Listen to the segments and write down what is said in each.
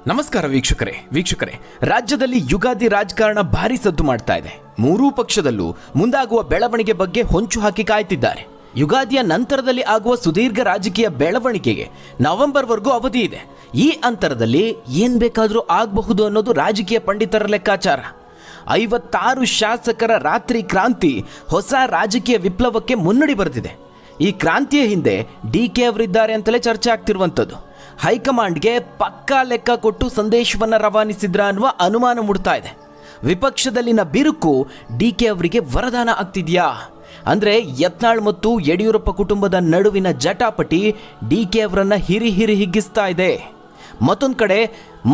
ನಮಸ್ಕಾರ ವೀಕ್ಷಕರೇ, ರಾಜ್ಯದಲ್ಲಿ ಯುಗಾದಿ ರಾಜಕಾರಣ ಭಾರಿ ಸದ್ದು ಮಾಡ್ತಾ ಇದೆ. ಮೂರೂ ಪಕ್ಷದಲ್ಲೂ ಮುಂದಾಗುವ ಬೆಳವಣಿಗೆ ಬಗ್ಗೆ ಹೊಂಚು ಹಾಕಿ ಕಾಯ್ತಿದ್ದಾರೆ. ಯುಗಾದಿಯ ನಂತರದಲ್ಲಿ ಆಗುವ ಸುದೀರ್ಘ ರಾಜಕೀಯ ಬೆಳವಣಿಗೆಗೆ ನವೆಂಬರ್ವರೆಗೂ ಅವಧಿ ಇದೆ. ಈ ಅಂತರದಲ್ಲಿ ಏನ್ ಬೇಕಾದರೂ ಆಗಬಹುದು ಅನ್ನೋದು ರಾಜಕೀಯ ಪಂಡಿತರ ಲೆಕ್ಕಾಚಾರ. 56 ಶಾಸಕರ ರಾತ್ರಿ ಕ್ರಾಂತಿ ಹೊಸ ರಾಜಕೀಯ ವಿಪ್ಲವಕ್ಕೆ ಮುನ್ನುಡಿ ಬರೆದಿದೆ. ಈ ಕ್ರಾಂತಿಯ ಹಿಂದೆ ಡಿಕೆ ಅವರಿದ್ದಾರೆ ಅಂತಲೇ ಚರ್ಚೆ ಆಗ್ತಿರುವಂಥದ್ದು. ಹೈಕಮಾಂಡ್ಗೆ ಪಕ್ಕಾ ಲೆಕ್ಕ ಕೊಟ್ಟು ಸಂದೇಶವನ್ನು ರವಾನಿಸಿದ್ರ ಅನ್ನುವ ಅನುಮಾನ ಮೂಡ್ತಾ ಇದೆ. ವಿಪಕ್ಷದಲ್ಲಿನ ಬಿರುಕು ಡಿಕೆ ಅವರಿಗೆ ವರದಾನ ಆಗ್ತಿದ್ಯಾ? ಅಂದರೆ ಯತ್ನಾಳ್ ಮತ್ತು ಯಡಿಯೂರಪ್ಪ ಕುಟುಂಬದ ನಡುವಿನ ಜಟಾಪಟಿ ಡಿಕೆ ಅವರನ್ನ ಹಿರಿ ಹಿಗ್ಗಿಸ್ತಾ ಇದೆ. ಮತ್ತೊಂದು ಕಡೆ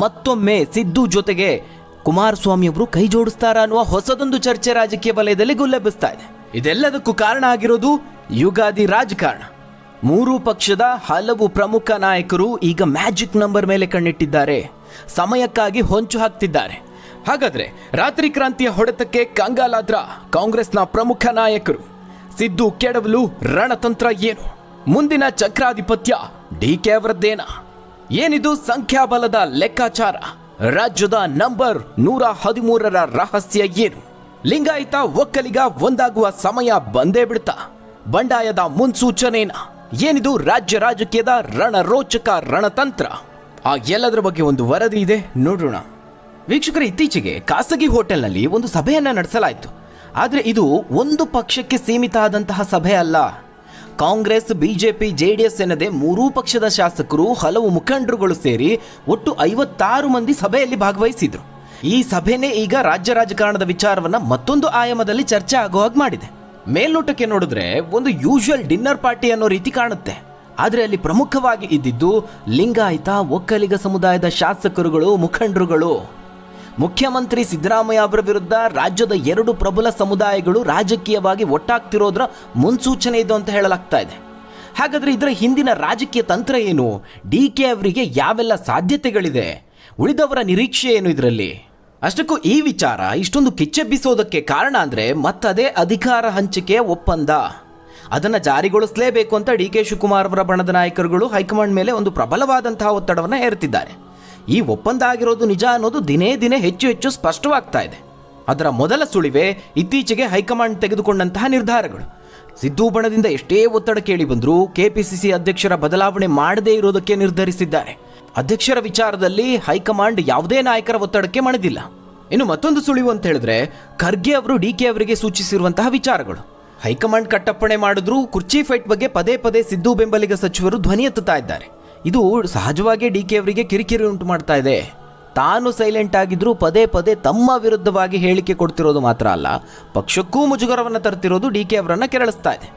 ಮತ್ತೊಮ್ಮೆ ಸಿದ್ದು ಜೊತೆಗೆ ಕುಮಾರಸ್ವಾಮಿ ಅವರು ಕೈ ಜೋಡಿಸ್ತಾರ ಅನ್ನುವ ಹೊಸದೊಂದು ಚರ್ಚೆ ರಾಜಕೀಯ ವಲಯದಲ್ಲಿ ಗುಲ್ಲೆಬ್ಬಿಸ್ತಾ ಇದೆ. ಇದೆಲ್ಲದಕ್ಕೂ ಕಾರಣ ಆಗಿರೋದು ಯುಗಾದಿ ರಾಜಕಾರಣ. ಮೂರೂ ಪಕ್ಷದ ಹಲವು ಪ್ರಮುಖ ನಾಯಕರು ಈಗ ಮ್ಯಾಜಿಕ್ ನಂಬರ್ ಮೇಲೆ ಕಣ್ಣಿಟ್ಟಿದ್ದಾರೆ. ಸಮಯಕ್ಕಾಗಿ ಹೊಂಚು ಹಾಕ್ತಿದ್ದಾರೆ. ಹಾಗಾದ್ರೆ ರಾತ್ರಿ ಕ್ರಾಂತಿಯ ಹೊಡೆತಕ್ಕೆ ಕಂಗಾಲಾದ್ರ ಕಾಂಗ್ರೆಸ್ನ ಪ್ರಮುಖ ನಾಯಕರು. ಸಿದ್ದು ಕೆಡವಲು ರಣತಂತ್ರ ಏನು? ಮುಂದಿನ ಚಕ್ರಾಧಿಪತ್ಯ ಡಿಕೆ ಅವರದ್ದೇನಾ? ಏನಿದು ಸಂಖ್ಯಾಬಲದ ಲೆಕ್ಕಾಚಾರ? ರಾಜ್ಯದ ನಂಬರ್ 113ರ ರಹಸ್ಯ ಏನು? ಲಿಂಗಾಯತ ಒಕ್ಕಲಿಗ ಒಂದಾಗುವ ಸಮಯ ಬಂದೇ ಬಿಡ್ತಾ? ಬಂಡಾಯದ ಮುನ್ಸೂಚನೆನಾ? ಏನಿದು ರಾಜ್ಯ ರಾಜಕೀಯದ ರಣರೋಚಕ ರಣತಂತ್ರ? ಆ ಎಲ್ಲದರ ಬಗ್ಗೆ ಒಂದು ವರದಿ ಇದೆ, ನೋಡೋಣ. ವೀಕ್ಷಕರು, ಇತ್ತೀಚೆಗೆ ಖಾಸಗಿ ಹೋಟೆಲ್ನಲ್ಲಿ ಒಂದು ಸಭೆಯನ್ನ ನಡೆಸಲಾಯಿತು. ಆದರೆ ಇದು ಒಂದು ಪಕ್ಷಕ್ಕೆ ಸೀಮಿತ ಆದಂತಹ ಸಭೆ ಅಲ್ಲ. ಕಾಂಗ್ರೆಸ್, ಬಿಜೆಪಿ, ಜೆಡಿಎಸ್ ಎನ್ನದೇ ಮೂರೂ ಪಕ್ಷದ ಶಾಸಕರು, ಹಲವು ಮುಖಂಡರುಗಳು ಸೇರಿ ಒಟ್ಟು 56 ಮಂದಿ ಸಭೆಯಲ್ಲಿ ಭಾಗವಹಿಸಿದ್ರು. ಈ ಸಭೆನೇ ಈಗ ರಾಜ್ಯ ರಾಜಕಾರಣದ ವಿಚಾರವನ್ನ ಮತ್ತೊಂದು ಆಯಾಮದಲ್ಲಿ ಚರ್ಚೆ ಆಗೋ ಹಾಗೆ ಮಾಡಿದೆ. ಮೇಲ್ನೋಟಕ್ಕೆ ನೋಡಿದ್ರೆ ಒಂದು ಯೂಶುವಲ್ ಡಿನ್ನರ್ ಪಾರ್ಟಿ ಅನ್ನೋ ರೀತಿ ಕಾಣುತ್ತೆ. ಆದರೆ ಅಲ್ಲಿ ಪ್ರಮುಖವಾಗಿ ಇದ್ದಿದ್ದು ಲಿಂಗಾಯತ ಒಕ್ಕಲಿಗ ಸಮುದಾಯದ ಶಾಸಕರುಗಳು, ಮುಖಂಡರುಗಳು. ಮುಖ್ಯಮಂತ್ರಿ ಸಿದ್ದರಾಮಯ್ಯ ಅವರ ವಿರುದ್ಧ ರಾಜ್ಯದ 2 ಪ್ರಬಲ ಸಮುದಾಯಗಳು ರಾಜಕೀಯವಾಗಿ ಒಟ್ಟಾಗ್ತಿರೋದ್ರ ಮುನ್ಸೂಚನೆ ಇದು ಅಂತ ಹೇಳಲಾಗ್ತಾ ಇದೆ. ಹಾಗಾದ್ರೆ ಇದರ ಹಿಂದಿನ ರಾಜಕೀಯ ತಂತ್ರ ಏನು? ಡಿಕೆ ಅವರಿಗೆ ಯಾವೆಲ್ಲ ಸಾಧ್ಯತೆಗಳಿದೆ? ಉಳಿದವರ ನಿರೀಕ್ಷೆ ಏನು ಇದರಲ್ಲಿ? ಅಷ್ಟಕ್ಕೂ ಈ ವಿಚಾರ ಇಷ್ಟೊಂದು ಕಿಚ್ಚೆಬ್ಬಿಸೋದಕ್ಕೆ ಕಾರಣ ಅಂದರೆ ಮತ್ತದೇ ಅಧಿಕಾರ ಹಂಚಿಕೆಯ ಒಪ್ಪಂದ. ಅದನ್ನು ಜಾರಿಗೊಳಿಸಲೇಬೇಕು ಅಂತ ಡಿ ಕೆ ಶಿವಕುಮಾರ್ ಅವರ ಬಣದ ನಾಯಕರುಗಳು ಹೈಕಮಾಂಡ್ ಮೇಲೆ ಒಂದು ಪ್ರಬಲವಾದಂತಹ ಒತ್ತಡವನ್ನು ಹೇರುತ್ತಿದ್ದಾರೆ. ಈ ಒಪ್ಪಂದ ಆಗಿರೋದು ನಿಜ ಅನ್ನೋದು ದಿನೇ ದಿನೇ ಹೆಚ್ಚು ಸ್ಪಷ್ಟವಾಗ್ತಾ ಇದೆ. ಅದರ ಮೊದಲ ಸುಳಿವೆ ಇತ್ತೀಚೆಗೆ ಹೈಕಮಾಂಡ್ ತೆಗೆದುಕೊಂಡಂತಹ ನಿರ್ಧಾರಗಳು. ಸಿದ್ದು ಬಣದಿಂದ ಎಷ್ಟೇ ಒತ್ತಡ ಕೇಳಿ ಬಂದರೂ ಕೆಪಿಸಿಸಿ ಅಧ್ಯಕ್ಷರ ಬದಲಾವಣೆ ಮಾಡದೇ ಇರೋದಕ್ಕೆ ನಿರ್ಧರಿಸಿದ್ದಾರೆ. ಅಧ್ಯಕ್ಷರ ವಿಚಾರದಲ್ಲಿ ಹೈಕಮಾಂಡ್ ಯಾವುದೇ ನಾಯಕರ ಒತ್ತಡಕ್ಕೆ ಮಣಿದಿಲ್ಲ. ಇನ್ನು ಮತ್ತೊಂದು ಸುಳಿವು ಅಂತ ಹೇಳಿದ್ರೆ ಖರ್ಗೆ ಅವರು ಡಿಕೆ ಅವರಿಗೆ ಸೂಚಿಸಿರುವಂತಹ ವಿಚಾರಗಳು. ಹೈಕಮಾಂಡ್ ಕಟ್ಟಪ್ಪಣೆ ಮಾಡಿದ್ರೂ ಕುರ್ಚಿ ಫೈಟ್ ಬಗ್ಗೆ ಪದೇ ಸಿದ್ದು ಬೆಂಬಲಿಗ ಸಚಿವರು ಧ್ವನಿ ಎತ್ತುತ್ತಾ ಇದ್ದಾರೆ. ಇದು ಸಹಜವಾಗಿ ಡಿಕೆ ಅವರಿಗೆ ಕಿರಿಕಿರಿ ಉಂಟು ಮಾಡ್ತಾ ಇದೆ. ತಾನು ಸೈಲೆಂಟ್ ಆಗಿದ್ರೂ ಪದೇ ತಮ್ಮ ವಿರುದ್ಧವಾಗಿ ಹೇಳಿಕೆ ಕೊಡ್ತಿರೋದು ಮಾತ್ರ ಅಲ್ಲ, ಪಕ್ಷಕ್ಕೂ ಮುಜುಗರವನ್ನು ತರ್ತಿರೋದು ಡಿಕೆ ಅವರನ್ನು ಕೆರಳಿಸ್ತಾ ಇದೆ.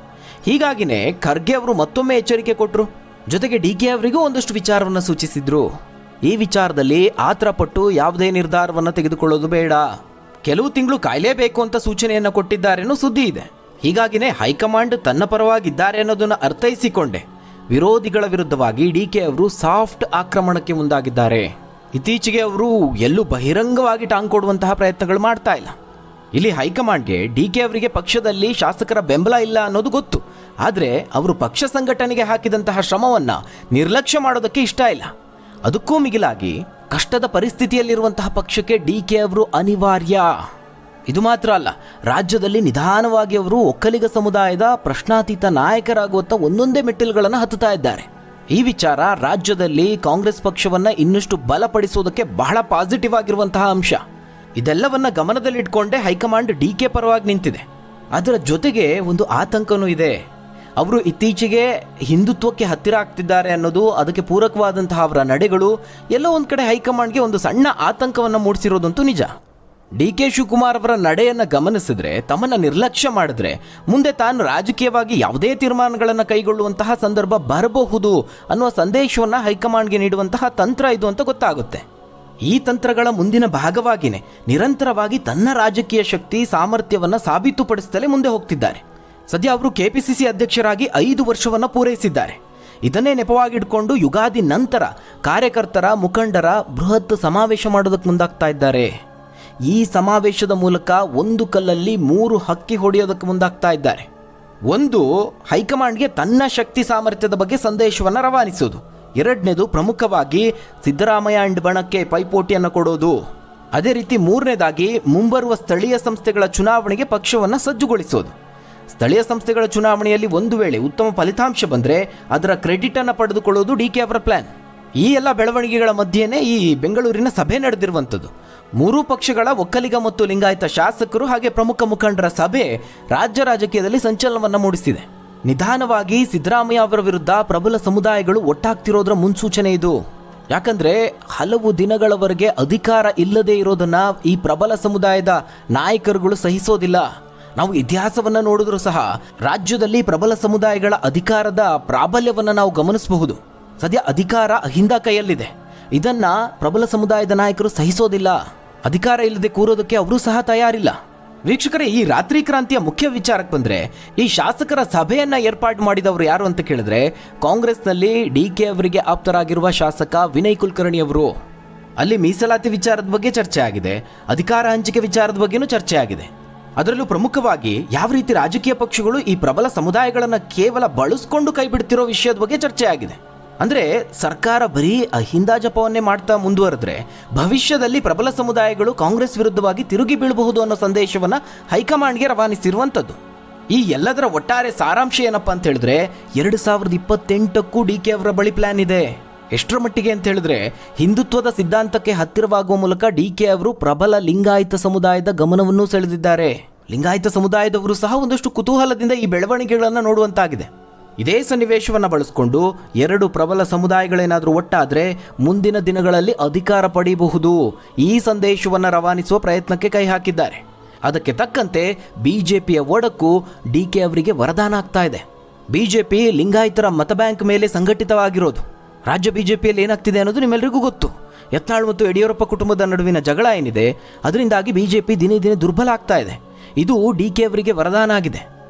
ಹೀಗಾಗಿನೇ ಖರ್ಗೆ ಅವರು ಮತ್ತೊಮ್ಮೆ ಎಚ್ಚರಿಕೆ ಕೊಟ್ಟರು. ಜೊತೆಗೆ ಡಿಕೆ ಅವರಿಗೂ ಒಂದಷ್ಟು ವಿಚಾರವನ್ನು ಸೂಚಿಸಿದ್ರು. ಈ ವಿಚಾರದಲ್ಲಿ ಆತರಪಟ್ಟು ಯಾವುದೇ ನಿರ್ಧಾರವನ್ನು ತೆಗೆದುಕೊಳ್ಳೋದು ಬೇಡ, ಕೆಲವು ತಿಂಗಳು ಕಾಯಲೇಬೇಕು ಅಂತ ಸೂಚನೆಯನ್ನು ಕೊಟ್ಟಿದ್ದಾರೆ ಅನ್ನೋ ಸುದ್ದಿ ಇದೆ. ಹೀಗಾಗಿನೇ ಹೈಕಮಾಂಡ್ ತನ್ನ ಪರವಾಗಿದ್ದಾರೆ ಅನ್ನೋದನ್ನು ಅರ್ಥೈಸಿಕೊಂಡೆ ವಿರೋಧಿಗಳ ವಿರುದ್ಧವಾಗಿ ಡಿಕೆ ಅವರು ಸಾಫ್ಟ್ ಆಕ್ರಮಣಕ್ಕೆ ಮುಂದಾಗಿದ್ದಾರೆ. ಇತ್ತೀಚೆಗೆ ಅವರು ಎಲ್ಲೂ ಬಹಿರಂಗವಾಗಿ ಟಾಂಗ್ ಕೊಡುವಂತಹ ಪ್ರಯತ್ನಗಳು ಮಾಡ್ತಾ ಇಲ್ಲ. ಇಲ್ಲಿ ಹೈಕಮಾಂಡ್ಗೆ ಡಿಕೆ ಅವರಿಗೆ ಪಕ್ಷದಲ್ಲಿ ಶಾಸಕರ ಬೆಂಬಲ ಇಲ್ಲ ಅನ್ನೋದು ಗೊತ್ತು. ಆದರೆ ಅವರು ಪಕ್ಷ ಸಂಘಟನೆಗೆ ಹಾಕಿದಂತಹ ಶ್ರಮವನ್ನು ನಿರ್ಲಕ್ಷ್ಯ ಮಾಡೋದಕ್ಕೆ ಇಷ್ಟ ಇಲ್ಲ. ಅದಕ್ಕೂ ಮಿಗಿಲಾಗಿ ಕಷ್ಟದ ಪರಿಸ್ಥಿತಿಯಲ್ಲಿರುವಂತಹ ಪಕ್ಷಕ್ಕೆ ಡಿಕೆ ಅವರು ಅನಿವಾರ್ಯ. ಇದು ಮಾತ್ರ ಅಲ್ಲ, ರಾಜ್ಯದಲ್ಲಿ ನಿಧಾನವಾಗಿ ಅವರು ಒಕ್ಕಲಿಗ ಸಮುದಾಯದ ಪ್ರಶ್ನಾತೀತ ನಾಯಕರಾಗುವಂಥ ಒಂದೊಂದೇ ಮೆಟ್ಟಿಲುಗಳನ್ನು ಹತ್ತುತ್ತಾ ಇದ್ದಾರೆ. ಈ ವಿಚಾರ ರಾಜ್ಯದಲ್ಲಿ ಕಾಂಗ್ರೆಸ್ ಪಕ್ಷವನ್ನು ಇನ್ನಷ್ಟು ಬಲಪಡಿಸೋದಕ್ಕೆ ಬಹಳ ಪಾಸಿಟಿವ್ ಆಗಿರುವಂತಹ ಅಂಶ. ಇದೆಲ್ಲವನ್ನ ಗಮನದಲ್ಲಿಟ್ಕೊಂಡೇ ಹೈಕಮಾಂಡ್ ಡಿಕೆ ಪರವಾಗಿ ನಿಂತಿದೆ. ಅದರ ಜೊತೆಗೆ ಒಂದು ಆತಂಕನೂ ಇದೆ. ಅವರು ಇತ್ತೀಚೆಗೆ ಹಿಂದುತ್ವಕ್ಕೆ ಹತ್ತಿರ ಆಗ್ತಿದ್ದಾರೆ ಅನ್ನೋದು, ಅದಕ್ಕೆ ಪೂರಕವಾದಂತಹ ಅವರ ನಡೆಗಳು ಎಲ್ಲೋ ಒಂದು ಕಡೆ ಹೈಕಮಾಂಡ್ಗೆ ಒಂದು ಸಣ್ಣ ಆತಂಕವನ್ನು ಮೂಡಿಸಿರೋದಂತೂ ನಿಜ. ಡಿ ಕೆ ಶಿವಕುಮಾರ್ ಅವರ ನಡೆಯನ್ನು ಗಮನಿಸಿದ್ರೆ, ತಮ್ಮನ್ನು ನಿರ್ಲಕ್ಷ್ಯ ಮಾಡಿದ್ರೆ ಮುಂದೆ ತಾನು ರಾಜಕೀಯವಾಗಿ ಯಾವುದೇ ತೀರ್ಮಾನಗಳನ್ನು ಕೈಗೊಳ್ಳುವಂತಹ ಸಂದರ್ಭ ಬರಬಹುದು ಅನ್ನುವ ಸಂದೇಶವನ್ನು ಹೈಕಮಾಂಡ್ಗೆ ನೀಡುವಂತಹ ತಂತ್ರ ಇದು ಅಂತ ಗೊತ್ತಾಗುತ್ತೆ. ಈ ತಂತ್ರಗಳ ಮುಂದಿನ ಭಾಗವಾಗಿಯೇ ನಿರಂತರವಾಗಿ ತನ್ನ ರಾಜಕೀಯ ಶಕ್ತಿ ಸಾಮರ್ಥ್ಯವನ್ನು ಸಾಬೀತುಪಡಿಸುತ್ತಲೇ ಮುಂದೆ ಹೋಗ್ತಿದ್ದಾರೆ. ಸದ್ಯ ಅವರು ಕೆಪಿಸಿಸಿ ಅಧ್ಯಕ್ಷರಾಗಿ 5 ವರ್ಷವನ್ನು ಪೂರೈಸಿದ್ದಾರೆ. ಇದನ್ನೇ ನೆಪವಾಗಿಟ್ಕೊಂಡು ಯುಗಾದಿ ನಂತರ ಕಾರ್ಯಕರ್ತರ, ಮುಖಂಡರ ಬೃಹತ್ ಸಮಾವೇಶ ಮಾಡೋದಕ್ಕೆ ಮುಂದಾಗ್ತಾ ಇದ್ದಾರೆ. ಈ ಸಮಾವೇಶದ ಮೂಲಕ ಒಂದು ಕಲ್ಲಲ್ಲಿ 3 ಹಕ್ಕಿ ಹೊಡೆಯೋದಕ್ಕೆ ಮುಂದಾಗ್ತಾ ಇದ್ದಾರೆ. ಒಂದು, ಹೈಕಮಾಂಡ್ಗೆ ತನ್ನ ಶಕ್ತಿ ಸಾಮರ್ಥ್ಯದ ಬಗ್ಗೆ ಸಂದೇಶವನ್ನು ರವಾನಿಸೋದು. ಎರಡನೇದು ಪ್ರಮುಖವಾಗಿ ಸಿದ್ದರಾಮಯ್ಯ ಅಂಡ್ ಬಣಕ್ಕೆ ಪೈಪೋಟಿಯನ್ನು ಕೊಡೋದು. ಅದೇ ರೀತಿ ಮೂರನೇದಾಗಿ ಮುಂಬರುವ ಸ್ಥಳೀಯ ಸಂಸ್ಥೆಗಳ ಚುನಾವಣೆಗೆ ಪಕ್ಷವನ್ನು ಸಜ್ಜುಗೊಳಿಸೋದು. ಸ್ಥಳೀಯ ಸಂಸ್ಥೆಗಳ ಚುನಾವಣೆಯಲ್ಲಿ ಒಂದು ವೇಳೆ ಉತ್ತಮ ಫಲಿತಾಂಶ ಬಂದರೆ ಅದರ ಕ್ರೆಡಿಟನ್ನು ಪಡೆದುಕೊಳ್ಳೋದು ಡಿ.ಕೆ. ಅವರ ಪ್ಲಾನ್. ಈ ಎಲ್ಲ ಬೆಳವಣಿಗೆಗಳ ಮಧ್ಯೆನೇ ಈ ಬೆಂಗಳೂರಿನ ಸಭೆ ನಡೆದಿರುವಂಥದ್ದು. ಮೂರೂ ಪಕ್ಷಗಳ ಒಕ್ಕಲಿಗ ಮತ್ತು ಲಿಂಗಾಯತ ಶಾಸಕರು ಹಾಗೆ ಪ್ರಮುಖ ಮುಖಂಡರ ಸಭೆ ರಾಜ್ಯ ರಾಜಕೀಯದಲ್ಲಿ ಸಂಚಲನವನ್ನು ಮೂಡಿಸಿದೆ. ನಿಧಾನವಾಗಿ ಸಿದ್ದರಾಮಯ್ಯ ಅವರ ವಿರುದ್ಧ ಪ್ರಬಲ ಸಮುದಾಯಗಳು ಒಟ್ಟಾಗ್ತಿರೋದ್ರ ಮುನ್ಸೂಚನೆ ಇದು. ಯಾಕಂದರೆ ಹಲವು ದಿನಗಳವರೆಗೆ ಅಧಿಕಾರ ಇಲ್ಲದೆ ಇರೋದನ್ನು ಈ ಪ್ರಬಲ ಸಮುದಾಯದ ನಾಯಕರುಗಳು ಸಹಿಸೋದಿಲ್ಲ. ನಾವು ಇತಿಹಾಸವನ್ನು ನೋಡಿದ್ರೂ ಸಹ ರಾಜ್ಯದಲ್ಲಿ ಪ್ರಬಲ ಸಮುದಾಯಗಳ ಅಧಿಕಾರದ ಪ್ರಾಬಲ್ಯವನ್ನು ನಾವು ಗಮನಿಸಬಹುದು. ಸದ್ಯ ಅಧಿಕಾರ ಅಹಿಂದ ಕೈಯಲ್ಲಿದೆ. ಇದನ್ನು ಪ್ರಬಲ ಸಮುದಾಯದ ನಾಯಕರು ಸಹಿಸೋದಿಲ್ಲ. ಅಧಿಕಾರ ಇಲ್ಲದೆ ಕೂರೋದಕ್ಕೆ ಅವರು ಸಹ ತಯಾರಿಲ್ಲ. ವೀಕ್ಷಕರೇ, ಈ ರಾತ್ರಿ ಕ್ರಾಂತಿಯ ಮುಖ್ಯ ವಿಚಾರಕ್ಕೆ ಬಂದರೆ, ಈ ಶಾಸಕರ ಸಭೆಯನ್ನು ಏರ್ಪಾಡು ಮಾಡಿದವರು ಯಾರು ಅಂತ ಕೇಳಿದ್ರೆ ಕಾಂಗ್ರೆಸ್ನಲ್ಲಿ ಡಿ.ಕೆ. ಅವರಿಗೆ ಆಪ್ತರಾಗಿರುವ ಶಾಸಕ ವಿನಯ್ ಕುಲಕರ್ಣಿ ಅವರು. ಅಲ್ಲಿ ಮೀಸಲಾತಿ ವಿಚಾರದ ಬಗ್ಗೆ ಚರ್ಚೆ ಆಗಿದೆ, ಅಧಿಕಾರ ಹಂಚಿಕೆ ವಿಚಾರದ ಬಗ್ಗೆನೂ ಚರ್ಚೆ ಆಗಿದೆ. ಅದರಲ್ಲೂ ಪ್ರಮುಖವಾಗಿ ಯಾವ ರೀತಿ ರಾಜಕೀಯ ಪಕ್ಷಗಳು ಈ ಪ್ರಬಲ ಸಮುದಾಯಗಳನ್ನು ಕೇವಲ ಬಳಸ್ಕೊಂಡು ಕೈ ಬಿಡ್ತಿರೋ ವಿಷಯದ ಬಗ್ಗೆ ಚರ್ಚೆ ಆಗಿದೆ. ಅಂದರೆ ಸರ್ಕಾರ ಬರೀ ಅಹಿಂದ ಜಪವನ್ನೇ ಮಾಡ್ತಾ ಮುಂದುವರೆದ್ರೆ ಭವಿಷ್ಯದಲ್ಲಿ ಪ್ರಬಲ ಸಮುದಾಯಗಳು ಕಾಂಗ್ರೆಸ್ ವಿರುದ್ಧವಾಗಿ ತಿರುಗಿ ಬೀಳಬಹುದು ಅನ್ನೋ ಸಂದೇಶವನ್ನು ಹೈಕಮಾಂಡ್ಗೆ ರವಾನಿಸಿರುವಂಥದ್ದು. ಈ ಎಲ್ಲದರ ಒಟ್ಟಾರೆ ಸಾರಾಂಶ ಏನಪ್ಪ ಅಂತ ಹೇಳಿದ್ರೆ 2028ಕ್ಕೂ ಡಿ.ಕೆ. ಅವರ ಬಳಿ ಪ್ಲಾನ್ ಇದೆ. ಎಷ್ಟರ ಮಟ್ಟಿಗೆ ಅಂತ ಹೇಳಿದ್ರೆ ಹಿಂದುತ್ವದ ಸಿದ್ಧಾಂತಕ್ಕೆ ಹತ್ತಿರವಾಗುವ ಮೂಲಕ ಡಿ.ಕೆ. ಅವರು ಪ್ರಬಲ ಲಿಂಗಾಯತ ಸಮುದಾಯದ ಗಮನವನ್ನು ಸೆಳೆದಿದ್ದಾರೆ. ಲಿಂಗಾಯತ ಸಮುದಾಯದವರು ಸಹ ಒಂದಷ್ಟು ಕುತೂಹಲದಿಂದ ಈ ಬೆಳವಣಿಗೆಗಳನ್ನು ನೋಡುವಂತಾಗಿದೆ. ಇದೇ ಸನ್ನಿವೇಶವನ್ನು ಬಳಸಿಕೊಂಡು ಎರಡು ಪ್ರಬಲ ಸಮುದಾಯಗಳೇನಾದರೂ ಒಟ್ಟಾದರೆ ಮುಂದಿನ ದಿನಗಳಲ್ಲಿ ಅಧಿಕಾರ ಪಡೆಯಬಹುದು, ಈ ಸಂದೇಶವನ್ನು ರವಾನಿಸುವ ಪ್ರಯತ್ನಕ್ಕೆ ಕೈ ಹಾಕಿದ್ದಾರೆ. ಅದಕ್ಕೆ ತಕ್ಕಂತೆ ಬಿಜೆಪಿಯ ಒಡಕು ಡಿ.ಕೆ. ಅವರಿಗೆ ವರದಾನ ಆಗ್ತಾ ಇದೆ. ಬಿಜೆಪಿ ಲಿಂಗಾಯತರ ಮತ ಬ್ಯಾಂಕ್ ಮೇಲೆ ಸಂಘಟಿತವಾಗಿರೋದು. ರಾಜ್ಯ ಬಿಜೆಪಿಯಲ್ಲಿ ಏನಾಗ್ತಿದೆ ಅನ್ನೋದು ನಿಮ್ಮೆಲ್ಲರಿಗೂ ಗೊತ್ತು. ಯತ್ನಾಳ್ ಮತ್ತು ಯಡಿಯೂರಪ್ಪ ಕುಟುಂಬದ ನಡುವಿನ ಜಗಳ ಏನಿದೆ ಅದರಿಂದಾಗಿ ಬಿಜೆಪಿ ದಿನೇ ದಿನೇ ದುರ್ಬಲ ಆಗ್ತಾ ಇದೆ. ಇದು ಡಿ.ಕೆ. ಅವರಿಗೆ ವರದಾನ ಆಗಿದೆ.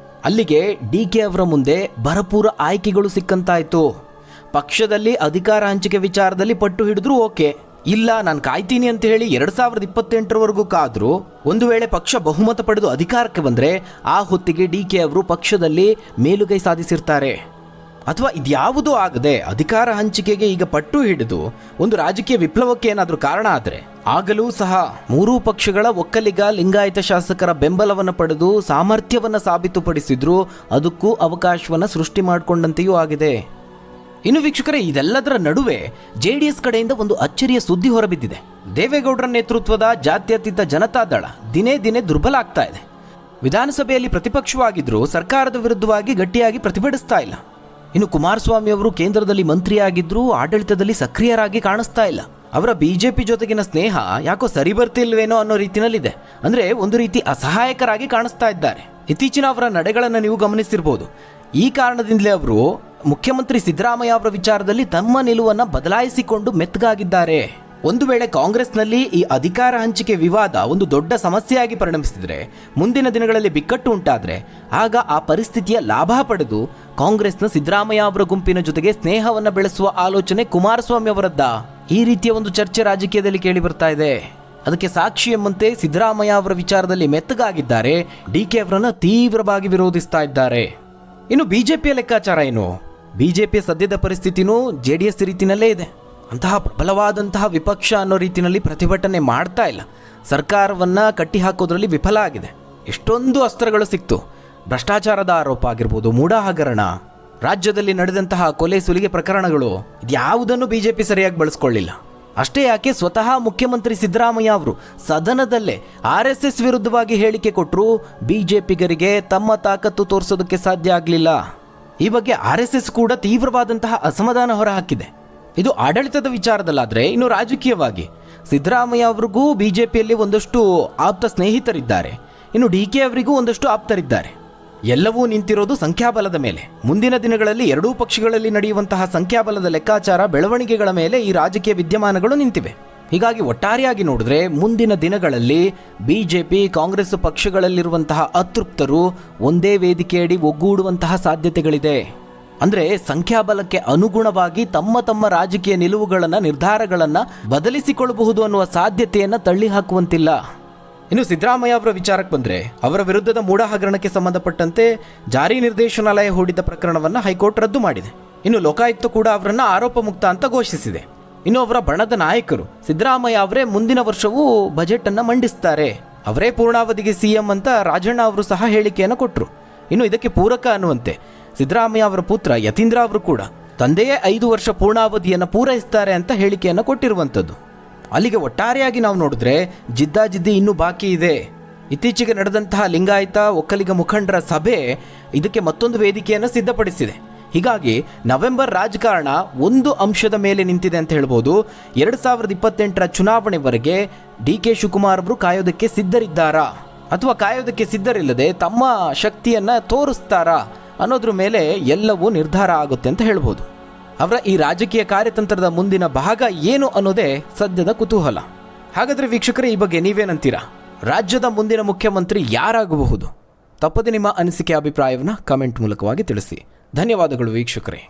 ಅಲ್ಲಿಗೆ ಡಿ.ಕೆ. ಅವರ ಮುಂದೆ ಭರಪೂರ ಆಯ್ಕೆಗಳು ಸಿಕ್ಕಂತಾಯಿತು. ಪಕ್ಷದಲ್ಲಿ ಅಧಿಕಾರ ಹಂಚಿಕೆ ವಿಚಾರದಲ್ಲಿ ಪಟ್ಟು ಹಿಡಿದ್ರು ಓಕೆ, ಇಲ್ಲ ನಾನು ಕಾಯ್ತೀನಿ ಅಂತ ಹೇಳಿ 2028ರವರೆಗೂ ಕಾದರೂ ಒಂದು ವೇಳೆ ಪಕ್ಷ ಬಹುಮತ ಪಡೆದು ಅಧಿಕಾರಕ್ಕೆ ಬಂದರೆ ಆ ಹೊತ್ತಿಗೆ ಡಿ.ಕೆ. ಅವರು ಪಕ್ಷದಲ್ಲಿ ಮೇಲುಗೈ ಸಾಧಿಸಿರ್ತಾರೆ. ಅಥವಾ ಇದ್ಯಾವುದೂ ಆಗದೆ ಅಧಿಕಾರ ಹಂಚಿಕೆಗೆ ಈಗ ಪಟ್ಟು ಹಿಡಿದು ಒಂದು ರಾಜಕೀಯ ವಿಪ್ಲವಕ್ಕೆ ಏನಾದರೂ ಕಾರಣ ಆದರೆ ಆಗಲೂ ಸಹ ಮೂರೂ ಪಕ್ಷಗಳ ಒಕ್ಕಲಿಗ ಲಿಂಗಾಯತ ಶಾಸಕರ ಬೆಂಬಲವನ್ನು ಪಡೆದು ಸಾಮರ್ಥ್ಯವನ್ನು ಸಾಬೀತುಪಡಿಸಿದ್ರು ಅದಕ್ಕೂ ಅವಕಾಶವನ್ನು ಸೃಷ್ಟಿ ಮಾಡಿಕೊಂಡಂತೆಯೂ ಆಗಿದೆ. ಇನ್ನು ವೀಕ್ಷಕರೇ, ಇದೆಲ್ಲದರ ನಡುವೆ ಜೆಡಿಎಸ್ ಕಡೆಯಿಂದ ಒಂದು ಅಚ್ಚರಿಯ ಸುದ್ದಿ ಹೊರಬಿದ್ದಿದೆ. ದೇವೇಗೌಡರ ನೇತೃತ್ವದ ಜಾತ್ಯತೀತ ಜನತಾದಳ ದಿನೇ ದಿನೇ ದುರ್ಬಲ ಆಗ್ತಾ ಇದೆ. ವಿಧಾನಸಭೆಯಲ್ಲಿ ಪ್ರತಿಪಕ್ಷವಾಗಿದ್ದರೂ ಸರ್ಕಾರದ ವಿರುದ್ಧವಾಗಿ ಗಟ್ಟಿಯಾಗಿ ಪ್ರತಿಭಟಿಸ್ತಾ ಇಲ್ಲ. ಇನ್ನು ಕುಮಾರಸ್ವಾಮಿ ಅವರು ಕೇಂದ್ರದಲ್ಲಿ ಮಂತ್ರಿಯಾಗಿದ್ದರೂ ಆಡಳಿತದಲ್ಲಿ ಸಕ್ರಿಯರಾಗಿ ಕಾಣಿಸ್ತಾ ಇಲ್ಲ. ಅವರ ಬಿಜೆಪಿ ಜೊತೆಗಿನ ಸ್ನೇಹ ಯಾಕೋ ಸರಿ ಬರ್ತಿಲ್ವೇನೋ ಅನ್ನೋ ರೀತಿಯಲ್ಲಿದೆ. ಅಂದರೆ ಒಂದು ರೀತಿ ಅಸಹಾಯಕರಾಗಿ ಕಾಣಿಸ್ತಾ ಇದ್ದಾರೆ. ಇತ್ತೀಚಿನ ಅವರ ನಡೆಗಳನ್ನು ನೀವು ಗಮನಿಸಿರ್ಬೋದು. ಈ ಕಾರಣದಿಂದಲೇ ಅವರು ಮುಖ್ಯಮಂತ್ರಿ ಸಿದ್ದರಾಮಯ್ಯ ಅವರ ವಿಚಾರದಲ್ಲಿ ತಮ್ಮ ನಿಲುವನ್ನು ಬದಲಾಯಿಸಿಕೊಂಡು ಮೆತ್ತಗಾಗಿದ್ದಾರೆ. ಒಂದು ವೇಳೆ ಕಾಂಗ್ರೆಸ್ನಲ್ಲಿ ಈ ಅಧಿಕಾರ ಹಂಚಿಕೆ ವಿವಾದ ಒಂದು ದೊಡ್ಡ ಸಮಸ್ಯೆಯಾಗಿ ಪರಿಣಮಿಸಿದರೆ, ಮುಂದಿನ ದಿನಗಳಲ್ಲಿ ಬಿಕ್ಕಟ್ಟು ಉಂಟಾದರೆ ಆಗ ಆ ಪರಿಸ್ಥಿತಿಯ ಲಾಭ ಪಡೆದು ಕಾಂಗ್ರೆಸ್ನ ಸಿದ್ದರಾಮಯ್ಯ ಅವರ ಗುಂಪಿನ ಜೊತೆಗೆ ಸ್ನೇಹವನ್ನು ಬೆಳೆಸುವ ಆಲೋಚನೆ ಕುಮಾರಸ್ವಾಮಿ ಅವರದ್ದ? ಈ ರೀತಿಯ ಒಂದು ಚರ್ಚೆ ರಾಜಕೀಯದಲ್ಲಿ ಕೇಳಿ ಬರ್ತಾ ಇದೆ. ಅದಕ್ಕೆ ಸಾಕ್ಷಿ ಎಂಬಂತೆ ಸಿದ್ದರಾಮಯ್ಯ ಅವರ ವಿಚಾರದಲ್ಲಿ ಮೆತ್ತಗಾಗಿದ್ದಾರೆ, ಡಿ.ಕೆ. ಅವರನ್ನು ತೀವ್ರವಾಗಿ ವಿರೋಧಿಸ್ತಾ ಇದ್ದಾರೆ. ಇನ್ನು ಬಿಜೆಪಿಯ ಲೆಕ್ಕಾಚಾರ ಏನು? ಬಿಜೆಪಿಯ ಸದ್ಯದ ಪರಿಸ್ಥಿತಿನೂ ಜೆಡಿಎಸ್ ರೀತಿಯಲ್ಲೇ ಇದೆ. ಅಂತಹ ಪ್ರಬಲವಾದಂತಹ ವಿಪಕ್ಷ ಅನ್ನೋ ರೀತಿಯಲ್ಲಿ ಪ್ರತಿಭಟನೆ ಮಾಡ್ತಾ ಇಲ್ಲ. ಸರ್ಕಾರವನ್ನು ಕಟ್ಟಿ ಹಾಕೋದ್ರಲ್ಲಿ ವಿಫಲ ಆಗಿದೆ. ಎಷ್ಟೊಂದು ಅಸ್ತ್ರಗಳು ಸಿಕ್ತು. ಭ್ರಷ್ಟಾಚಾರದ ಆರೋಪ ಆಗಿರ್ಬೋದು, ಮೂಢ ಹಗರಣ, ರಾಜ್ಯದಲ್ಲಿ ನಡೆದಂತಹ ಕೊಲೆ ಸುಲಿಗೆ ಪ್ರಕರಣಗಳು, ಇದ್ಯಾವುದನ್ನು ಬಿಜೆಪಿ ಸರಿಯಾಗಿ ಬಳಸ್ಕೊಳ್ಳಿಲ್ಲ. ಅಷ್ಟೇ ಯಾಕೆ, ಸ್ವತಃ ಮುಖ್ಯಮಂತ್ರಿ ಸಿದ್ದರಾಮಯ್ಯ ಅವರು ಸದನದಲ್ಲೇ RSS ವಿರುದ್ಧವಾಗಿ ಹೇಳಿಕೆ ಕೊಟ್ಟರು. ಬಿಜೆಪಿಗರಿಗೆ ತಮ್ಮ ತಾಕತ್ತು ತೋರಿಸೋದಕ್ಕೆ ಸಾಧ್ಯ ಆಗಲಿಲ್ಲ. ಈ ಬಗ್ಗೆ RSS ಕೂಡ ತೀವ್ರವಾದಂತಹ ಅಸಮಾಧಾನ ಹೊರಹಾಕಿದೆ. ಇದು ಆಡಳಿತದ ವಿಚಾರದಲ್ಲಾದರೆ, ಇನ್ನು ರಾಜಕೀಯವಾಗಿ ಸಿದ್ದರಾಮಯ್ಯ ಅವರಿಗೂ ಬಿಜೆಪಿಯಲ್ಲಿ ಒಂದಷ್ಟು ಆಪ್ತ ಸ್ನೇಹಿತರಿದ್ದಾರೆ, ಇನ್ನು ಡಿ.ಕೆ. ಅವರಿಗೂ ಒಂದಷ್ಟು ಆಪ್ತರಿದ್ದಾರೆ. ಎಲ್ಲವೂ ನಿಂತಿರೋದು ಸಂಖ್ಯಾಬಲದ ಮೇಲೆ. ಮುಂದಿನ ದಿನಗಳಲ್ಲಿ ಎರಡೂ ಪಕ್ಷಗಳಲ್ಲಿ ನಡೆಯುವಂತಹ ಸಂಖ್ಯಾಬಲದ ಲೆಕ್ಕಾಚಾರ, ಬೆಳವಣಿಗೆಗಳ ಮೇಲೆ ಈ ರಾಜಕೀಯ ವಿದ್ಯಮಾನಗಳು ನಿಂತಿವೆ. ಹೀಗಾಗಿ ಒಟ್ಟಾರೆಯಾಗಿ ನೋಡಿದ್ರೆ ಮುಂದಿನ ದಿನಗಳಲ್ಲಿ ಬಿಜೆಪಿ ಕಾಂಗ್ರೆಸ್ ಪಕ್ಷಗಳಲ್ಲಿರುವಂತಹ ಅತೃಪ್ತರು ಒಂದೇ ವೇದಿಕೆಯಡಿ ಒಗ್ಗೂಡುವಂತಹ ಸಾಧ್ಯತೆಗಳಿದೆ. ಅಂದರೆ ಸಂಖ್ಯಾಬಲಕ್ಕೆ ಅನುಗುಣವಾಗಿ ತಮ್ಮ ತಮ್ಮ ರಾಜಕೀಯ ನಿಲುವುಗಳನ್ನು, ನಿರ್ಧಾರಗಳನ್ನು ಬದಲಿಸಿಕೊಳ್ಳಬಹುದು ಅನ್ನುವ ಸಾಧ್ಯತೆಯನ್ನು ತಳ್ಳಿ ಹಾಕುವಂತಿಲ್ಲ. ಇನ್ನು ಸಿದ್ದರಾಮಯ್ಯ ಅವರ ವಿಚಾರಕ್ಕೆ ಬಂದರೆ, ಅವರ ವಿರುದ್ಧದ ಮೂಢ ಹಗರಣಕ್ಕೆ ಸಂಬಂಧಪಟ್ಟಂತೆ ಜಾರಿ ನಿರ್ದೇಶನಾಲಯ ಹೂಡಿದ ಪ್ರಕರಣವನ್ನು ಹೈಕೋರ್ಟ್ ರದ್ದು ಮಾಡಿದೆ. ಇನ್ನು ಲೋಕಾಯುಕ್ತ ಕೂಡ ಅವರನ್ನು ಆರೋಪ ಮುಕ್ತ ಅಂತ ಘೋಷಿಸಿದೆ. ಇನ್ನು ಅವರ ಬಣದ ನಾಯಕರು ಸಿದ್ದರಾಮಯ್ಯ ಅವರೇ ಮುಂದಿನ ವರ್ಷವೂ ಬಜೆಟ್ ಅನ್ನು ಮಂಡಿಸ್ತಾರೆ, ಅವರೇ ಪೂರ್ಣಾವಧಿಗೆ ಸಿಎಂ ಅಂತ ರಾಜಣ್ಣ ಅವರು ಸಹ ಹೇಳಿಕೆಯನ್ನು ಕೊಟ್ಟರು. ಇನ್ನು ಇದಕ್ಕೆ ಪೂರಕ ಅನ್ನುವಂತೆ ಸಿದ್ದರಾಮಯ್ಯ ಅವರ ಪುತ್ರ ಯತೀಂದ್ರ ಅವರು ಕೂಡ ತಂದೆಯೇ 5 ವರ್ಷ ಪೂರ್ಣಾವಧಿಯನ್ನು ಪೂರೈಸ್ತಾರೆ ಅಂತ ಹೇಳಿಕೆಯನ್ನು ಕೊಟ್ಟಿರುವಂಥದ್ದು. ಅಲ್ಲಿಗೆ ಒಟ್ಟಾರೆಯಾಗಿ ನಾವು ನೋಡಿದ್ರೆ ಜಿದ್ದಾಜಿದ್ದಿ ಇನ್ನೂ ಬಾಕಿ ಇದೆ. ಇತ್ತೀಚೆಗೆ ನಡೆದಂತಹ ಲಿಂಗಾಯತ ಒಕ್ಕಲಿಗ ಮುಖಂಡರ ಸಭೆ ಇದಕ್ಕೆ ಮತ್ತೊಂದು ವೇದಿಕೆಯನ್ನು ಸಿದ್ಧಪಡಿಸಿದೆ. ಹೀಗಾಗಿ ನವೆಂಬರ್ ರಾಜಕಾರಣ ಒಂದು ಅಂಶದ ಮೇಲೆ ನಿಂತಿದೆ ಅಂತ ಹೇಳ್ಬೋದು. 2028ರ ಚುನಾವಣೆವರೆಗೆ DK ಶಿವಕುಮಾರ್ ಅವರು ಕಾಯೋದಕ್ಕೆ ಸಿದ್ಧರಿದ್ದಾರಾ ಅಥವಾ ಕಾಯೋದಕ್ಕೆ ಸಿದ್ಧರಿಲ್ಲದೆ ತಮ್ಮ ಶಕ್ತಿಯನ್ನು ತೋರಿಸ್ತಾರಾ ಅನ್ನೋದ್ರ ಮೇಲೆ ಎಲ್ಲವೂ ನಿರ್ಧಾರ ಆಗುತ್ತೆ ಅಂತ ಹೇಳ್ಬೋದು. ಅವರ ಈ ರಾಜಕೀಯ ಕಾರ್ಯತಂತ್ರದ ಮುಂದಿನ ಭಾಗ ಏನು ಅನ್ನೋದೇ ಸದ್ಯದ ಕುತೂಹಲ. ಹಾಗಾದರೆ ವೀಕ್ಷಕರೇ, ಈ ಬಗ್ಗೆ ನೀವೇನಂತೀರಾ? ರಾಜ್ಯದ ಮುಂದಿನ ಮುಖ್ಯಮಂತ್ರಿ ಯಾರಾಗಬಹುದು? ತಪ್ಪದೆ ನಿಮ್ಮ ಅನಿಸಿಕೆ ಅಭಿಪ್ರಾಯವನ್ನು ಕಮೆಂಟ್ ಮೂಲಕವಾಗಿ ತಿಳಿಸಿ. ಧನ್ಯವಾದಗಳು ವೀಕ್ಷಕರೇ.